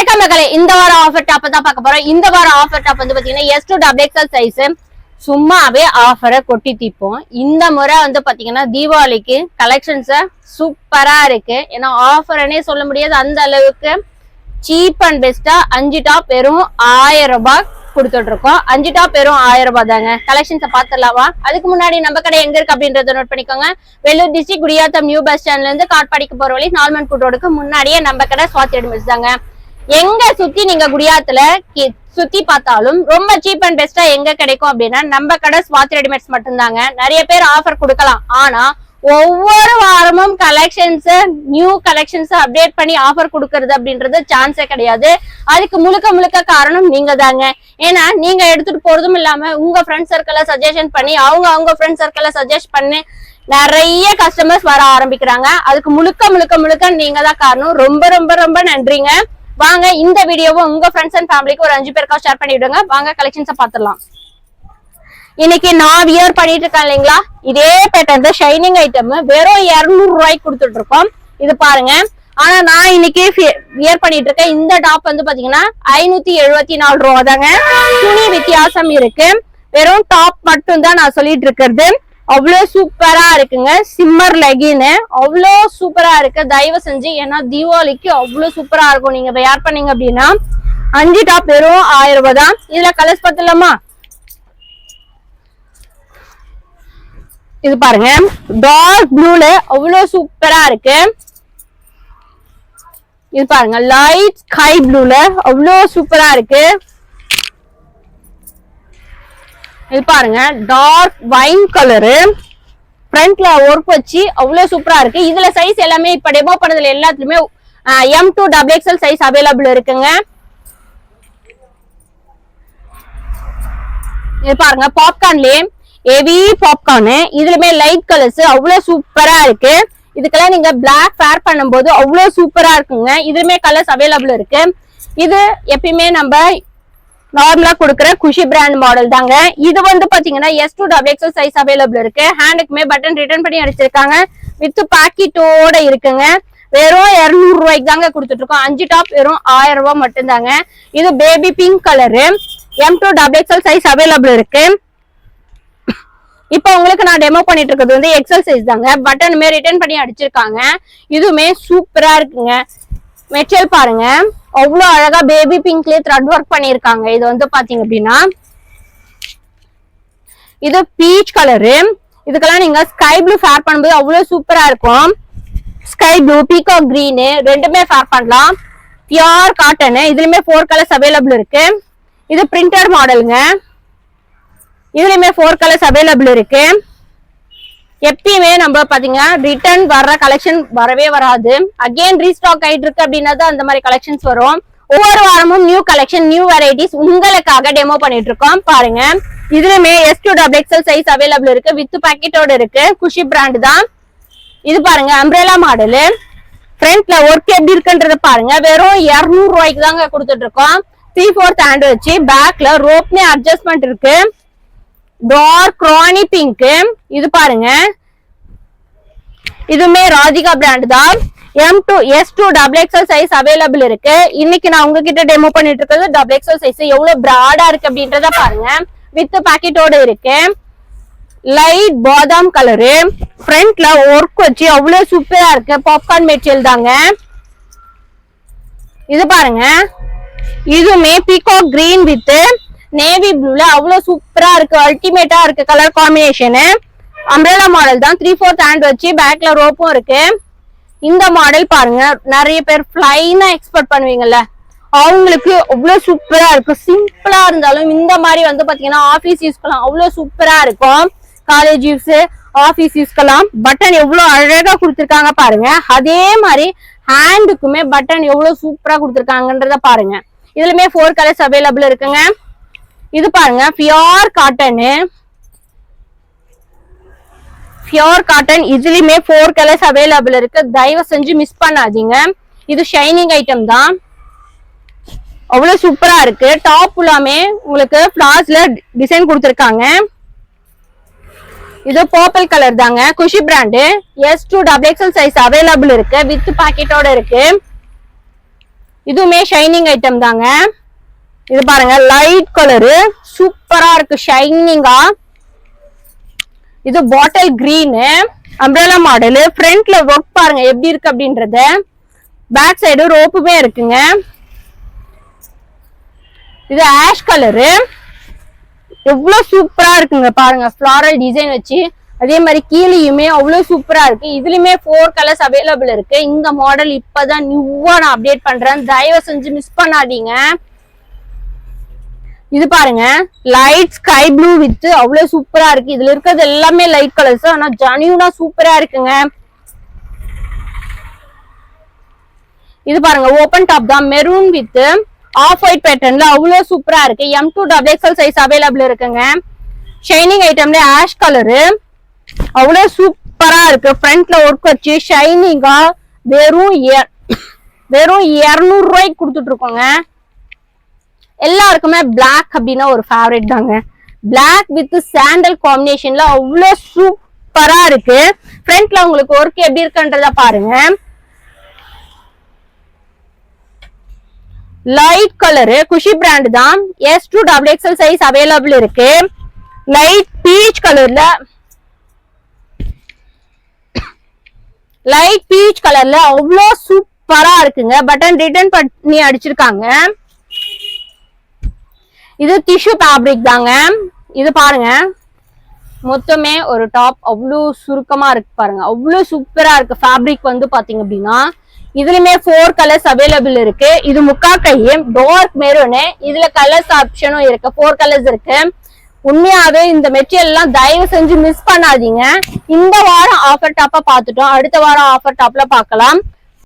வணக்கம் மக்களே, இந்த வாரம் ஆஃபர் டாப் தான் பார்க்க போறோம். இந்த வாரம் ஆஃபர் டாப் வந்து பாத்தீங்கன்னா S2 XXL சைஸ் சும்மாவே ஆஃபரை கொட்டி தீப்போம். இந்த முறை வந்து பாத்தீங்கன்னா தீபாவளிக்கு கலெக்ஷன்ஸ் சூப்பரா இருக்கு. ஏன்னா ஆஃபர்னே சொல்ல முடியாது, அந்த அளவுக்கு சீப் அண்ட் பெஸ்டா 5 டாப் வெறும் 1000 ரூபாய் கொடுத்துட்டு இருக்கோம். 5 டாப் வெறும் 1000 ரூபாய் தாங்க. கலெக்ஷன்ஸை பாத்துடலாமா? அதுக்கு முன்னாடி நம்ம கடை எங்க இருக்கு அப்படின்றத நோட் பண்ணிக்கோங்க. Vellore district Gudiyatham new bus ஸ்டாண்ட்ல இருந்து காட்பாடிக்கு போற வழி நார்மன் ஃபுட் ரோடுக்கு முன்னாடியே நம்ம கடை ஸ்வாதி ரெடிமேட்ஸ் தாங்க. எங்க சுத்தி நீங்க குடியாத்துல சுத்தி பார்த்தாலும் ரொம்ப சீப் அண்ட் பெஸ்டா எங்க கிடைக்கும் அப்படின்னா நம்ம கடை ஸ்வாதி ரெடிமேட்ஸ் மட்டும்தாங்க. நிறைய பேர் ஆஃபர் கொடுக்கலாம், ஆனா ஒவ்வொரு வாரமும் கலெக்ஷன்ஸ் நியூ கலெக்ஷன்ஸ் அப்டேட் பண்ணி ஆஃபர் கொடுக்கறது அப்படின்றது சான்ஸே கிடையாது. அதுக்கு முழுக்க காரணம் நீங்க தாங்க. ஏன்னா நீங்க எடுத்துட்டு போறதும் இல்லாம உங்க ஃப்ரெண்ட் சர்க்கிள சஜஷன் பண்ணி அவங்க ஃப்ரெண்ட் சர்க்கிள சஜஸ்ட் பண்ணி நிறைய கஸ்டமர்ஸ் வர ஆரம்பிக்கிறாங்க. அதுக்கு முழுக்க நீங்க தான் காரணம். ரொம்ப நன்றிங்க. வாங்க இந்த வீடியோவை உங்க ஃப்ரெண்ட்ஸ் அண்ட் ஃபேமிலிக்கு ஒரு 5 பேருக்கா ஷேர் பண்ணி விடுங்க. வாங்க கலெக்ஷன்ஸை பார்த்துடலாம். இன்னைக்கு நான் வியர் பண்ணிட்டு இருக்கேன் இல்லைங்களா, இதே பேட்டர்ன் ஷைனிங் ஐட்டம் வெறும் 200 ரூபாய்க்கு கொடுத்துட்டு இருக்கோம். இது பாருங்க. ஆனா நான் இன்னைக்கு வியர் பண்ணிட்டு இருக்கேன். இந்த டாப் வந்து பாத்தீங்கன்னா 574 ரூபா தாங்க. துணி வித்தியாசம் இருக்கு, வெறும் டாப் மட்டும் தான் நான் சொல்லிட்டு இருக்கிறது. அவ்வளவு சூப்பரா இருக்குங்க. சிம்மர் லெகின் அவ்வளோ சூப்பரா இருக்கு. தயவு செஞ்சு, ஏன்னா தீபாவளிக்கு அவ்வளவு சூப்பரா இருக்கும். நீங்க வியர் பண்ணீங்க அப்படின்னா 5 டாப் வெறும் 1000 ரூபாய் தான். இதுல கலர்ஸ் பார்த்துலாமா? இது பாருங்க, டார்க் ப்ளூல அவ்வளவு சூப்பரா இருக்கு. இது பாருங்க, லைட் ஸ்கை ப்ளூல அவ்வளவு சூப்பரா இருக்கு. இது பாருங்க, டார்க் வைன் கலரு, ஃப்ரண்ட்ல ஒர்க் வச்சு அவ்வளவு சூப்பரா இருக்கு. இதுல சைஸ் எல்லாமே இப்ப டெமோ பண்ணதுல எல்லாத்துலயுமே M2 XXL சைஸ் அவைலபிள் இருக்குங்க. இது பாருங்க, பாப்கார்ன்லயே ஹெவி பாப்கார்னு, இதுலயுமே லைட் கலர்ஸ் அவ்வளவு சூப்பரா இருக்கு. இதுக்கெல்லாம் நீங்க பிளாக் ஃபேர் பண்ணும்போது அவ்வளவு சூப்பரா இருக்குங்க. இதுலயுமே கலர்ஸ் அவைலபிள் இருக்கு. இது எப்பயுமே நம்ம நார்மலா கொடுக்குற குஷி பிராண்ட் மாடல் தாங்க. இது வந்து பாத்தீங்கன்னா S2 XXL சைஸ் அவைலபிள் இருக்கு. ஹேண்டுக்குமே பட்டன் ரிட்டர்ன் பண்ணி அடிச்சிருக்காங்க. வித் பாக்கெட்டோட இருக்குங்க. வெறும் 200 ரூபாய்க்கு தாங்க கொடுத்துட்டு இருக்கோம். 5 டாப் வெறும் 1000 ரூபாய் மட்டும் தாங்க. இது baby pink colour, M2 XXL size available இருக்கு. இப்ப உங்களுக்கு நான் டெமோ பண்ணிட்டு இருக்கிறது வந்து எக்ஸல் சைஸ் தாங்க. பட்டனுமே ரிட்டர்ன் பண்ணி அடிச்சிருக்காங்க. இதுவுமே சூப்பரா இருக்குங்க. மெட்டீரியல் பாருங்க, அவ்வளவு அழகா பேபி பிங்க்லயே த்ரெட் ஒர்க் பண்ணிருக்காங்க. இது வந்து பாத்தீங்க அப்படின்னா இது பீச் கலரு. இதுக்கெல்லாம் நீங்க ஸ்கை ப்ளூ ஃபேர் பண்ணும்போது அவ்வளவு சூப்பரா இருக்கும். ஸ்கை ப்ளூ, பீகாக் கிரீன் ரெண்டுமே ஃபேர் பண்ணலாம். பியூர் காட்டன், இதுலயுமே 4 கலர்ஸ் அவைலபிள் இருக்கு. இது பிரிண்டட் மாடலுங்க. இதுலயுமே 4 கலர்ஸ் அவைலபிள் இருக்கு. எப்பயுமே நம்ம பாத்தீங்கன்னா ரிட்டர்ன் வர்ற கலெக்ஷன் வரவே வராது. அகைன் ரீஸ்டாக் ஆயிட்டு இருக்கு அப்படின்னா அந்த மாதிரி கலெக்ஷன்ஸ் வரும். ஒவ்வொரு வாரமும் நியூ கலெக்ஷன், நியூ வெரைட்டிஸ் உங்களுக்காக டெமோ பண்ணிட்டு இருக்கோம். பாருங்க, இதுலயுமே S2 XXL சைஸ் அவைலபிள் இருக்கு. வித் பாக்கெட்டோட இருக்கு. குஷி பிராண்ட் தான். இது பாருங்க, அம்ப்ரெல்லா மாடலு. ஃப்ரண்ட்ல ஒர்க் எப்படி இருக்குன்றத பாருங்க. வெறும் 200 ரூபாய்க்கு தாங்க கொடுத்துட்டு இருக்கோம். 3/4 ஹேண்ட் வச்சு பேக்ல ரோப்னே அட்ஜஸ்ட்மெண்ட் இருக்கு. டார்க் ராணி பிங்க். இது பாருங்க, இதுமே ராதிகா பிராண்ட் தான். S2 XXL சைஸ் அவைலபிள் இருக்கு. இன்னைக்கு நான் உங்ககிட்ட டெமோ பண்ணிட்டு இருக்கிறது XXL சைஸ் எவ்வளவு பிராடா இருக்கு அப்படின்றத பாருங்க. வித் பாக்கெட்டோட இருக்கு. லைட் பாதாம் கலரு, ஃப்ரண்ட்ல ஒர்க் வச்சு அவ்வளவு சூப்பரா இருக்கு. பாப்கார்ன் மெட்டீரியல் தாங்க. இது பாருங்க, இதுமே பீகாக் கிரீன் வித் நேவி ப்ளூல அவ்வளவு சூப்பரா இருக்கு. அல்டிமேட்டா இருக்கு கலர் காம்பினேஷன். அம்ப்ரெல்லா மாடல் தான். 3/4 ஹேண்ட் வச்சு பேக்ல ரோப்பும் இருக்கு. இந்த மாடல் பாருங்க, நிறைய பேர் பிளைனா எக்ஸ்பெக்ட் பண்ணுவீங்கல்ல, அவங்களுக்கு அவ்வளவு சூப்பரா இருக்கும். சிம்பிளா இருந்தாலும் இந்த மாதிரி வந்து பாத்தீங்கன்னா ஆபீஸ் யூஸ்க்கெல்லாம் அவ்வளவு சூப்பரா இருக்கும். காலேஜ் யூஸ், ஆபீஸ் யூஸ்க்கெல்லாம் பட்டன் எவ்வளவு அழகா கொடுத்துருக்காங்க பாருங்க. அதே மாதிரி ஹேண்டுக்குமே பட்டன் எவ்வளவு சூப்பரா கொடுத்துருக்காங்கன்றத பாருங்க. இதுலயுமே 4 கலர்ஸ் அவைலபிள் இருக்குங்க. இது பாருங்க, பியூர் காட்டனு, பியூர் காட்டன். இதுலயுமே 4 கலர்ஸ் அவைலபிள் இருக்கு. தயவு செஞ்சு மிஸ் பண்ணாதீங்க. இது ஷைனிங் ஐட்டம் தான். அவ்வளவு சூப்பரா இருக்கு. டாப் எல்லாமே உங்களுக்கு ஃபிளார்ஸ்ல டிசைன் கொடுத்துருக்காங்க. இது பர்பிள் கலர் தாங்க. Kushi brand. S2 XXL size available இருக்கு. வித் பாக்கெட்டோட இருக்கு. இதுவுமே ஷைனிங் ஐட்டம் தாங்க. இது பாருங்க லைட் கலரு சூப்பரா இருக்கு ஷைனிங்கா. இது பாட்டில் கிரீன் அம்ப்ரெல்லா மாடலு. ஃப்ரண்ட்ல ஒர்க் பாருங்க எப்படி இருக்கு அப்படின்றத. பேக் சைடு ரோப்புமே இருக்குங்க. இது ஆஷ் கலரு எவ்வளவு சூப்பரா இருக்குங்க பாருங்க, ஃபிளாரல் டிசைன் வச்சு. அதே மாதிரி கீழேயுமே அவ்வளவு சூப்பரா இருக்கு. இதுலயுமே 4 கலர்ஸ் அவைலபிள் இருக்கு. இந்த மாடல் இப்பதான் நியூவா நான் அப்டேட் பண்றேன், தயவு செஞ்சு மிஸ் பண்ணாதீங்க. இது பாருங்க லைட் ஸ்கை ப்ளூ வித் அவ்வளவு சூப்பரா இருக்கு. இதுல இருக்கிறது எல்லாமே லைட் கலர்ஸ், ஆனா ஜென்யூனா சூப்பரா இருக்குங்க. இது பாருங்க ஓபன் டாப் தான், மெரூன் வித் ஆஃப் ஒயிட் பேட்டர்ன்ல அவ்வளவு சூப்பரா இருக்கு. M2 XXL சைஸ் அவைலபிள் இருக்குங்க. ஷைனிங் ஐட்டம்ல ஆஷ் கலரு அவ்வளவு சூப்பரா இருக்கு. ஃப்ரண்ட்ல ஒர்க் வச்சு ஷைனிங்கா வெறும் 200 ரூபாய்க்கு கொடுத்துட்டு இருக்கோங்க. எல்லாருக்குமே பிளாக் அப்படின்னா ஒரு ஃபேவரட் தாங்க. பிளாக் வித் சாண்டல் காம்பினேஷன்ல அவ்வளவு சூப்பரா இருக்கு. ஃப்ரண்ட்ல உங்களுக்கு ஒர்க் எப்படி இருக்குன்றத பாருங்க. லைட் கலரு குஷி பிராண்ட் தான், S2 XXL சைஸ் அவைலபிள் இருக்கு. லைட் பீச் கலர்ல அவ்வளோ சூப்பரா இருக்குங்க. பட்டன் ரிட்டர்ன் பண்ணி அடிச்சிருக்காங்க. இது டிஷ்யூ ஃபேப்ரிக் தாங்க. இது பாருங்க மொத்தமே ஒரு டாப் அவ்வளோ சுருக்கமா இருக்கு பாருங்க, அவ்வளோ சூப்பரா இருக்கு. ஃபேப்ரிக் வந்து பாத்தீங்க அப்படின்னா இதுலயுமே 4 கலர்ஸ் அவைலபிள் இருக்கு. இது முக்கா கையும் டார்க் மெரூனு, இதுல கலர்ஸ் ஆப்ஷனும் இருக்கு. 4 கலர்ஸ் இருக்கு. உண்மையாவே இந்த மெட்டீரியல் எல்லாம் தயவு செஞ்சு மிஸ் பண்ணாதீங்க. இந்த வாரம் ஆஃபர் டாப்பா பார்த்துட்டோம், அடுத்த வாரம் ஆஃபர் டாப்ல பார்க்கலாம்.